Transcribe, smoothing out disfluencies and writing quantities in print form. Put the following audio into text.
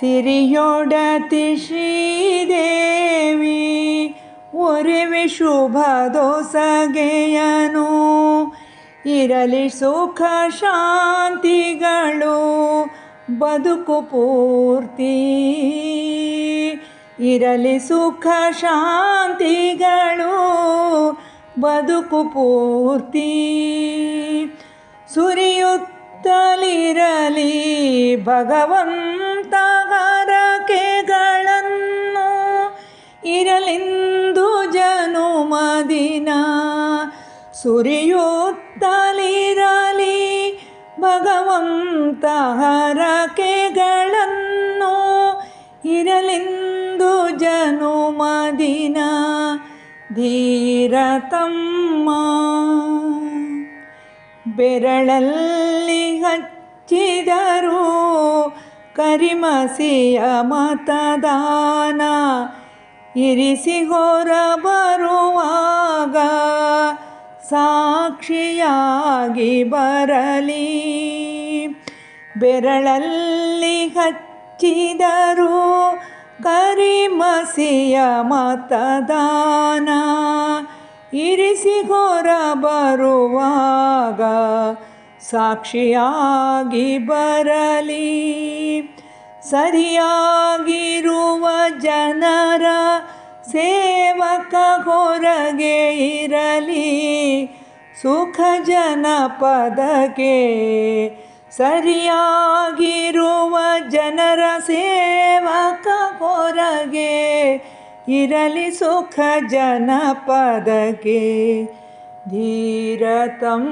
ಸಿರಿಯೊಡತಿ ಶ್ರೀದೇವಿ ಒರೆವೆ ಶುಭ ದೊಸಗೆಯನು ಇರಲಿ ಸುಖ ಶಾಂತಿಗಳು ಬದುಕು ಪೂರ್ತಿ ಇರಲಿ ಸುಖ ಶಾಂತಿಗಳು ಬದುಕು ಪೂರ್ತಿ ಸುರಿಯುತ್ತಲಿರಲಿ ಭಗವಂತ ಹರಕೆಗಳನ್ನು ಇರಲೆಂದು ಜನುಮದಿನ ಸುರಿಯುತ್ತಲಿರಲಿ ಭಗವಂತ ಹರಕೆಗಳನ್ನು ಇರಲೆಂದು ಜನುಮದಿನ ಧೀರತಮ್ಮ ಬೆರಳಲ್ಲಿ ಹಚ್ಚಿದರು ಕರಿಮಸಿಯ ಮತದಾನ ಇರಿಸಿ ಹೊರ ಬರುವಾಗ ಸಾಕ್ಷಿಯಾಗಿ ಬರಲಿ ಬೆರಳಲ್ಲಿ ಹಚ್ಚಿದರು ಕರಿಮಸಿಯ ಮತದಾನ ಇರಿಸಿ ಹೊರ ಬರುವಾಗ ಸಾಕ್ಷಿಯಾಗಿ ಬರಲಿ ಸರಿಯಾಗಿರುವ ಜನರ ಸೇವಕ ಹೊರಗೆ ಇರಲಿ ಸುಖ ಜನಪದಕ್ಕೆ ಸರಿಯಾಗಿರುವ ಜನರ ಸೇವಕ ಹೊರಗೆ ಇರಲಿ ಸುಖ ಜನಪದಕ್ಕೆ ಧೀರತಮ್ಮ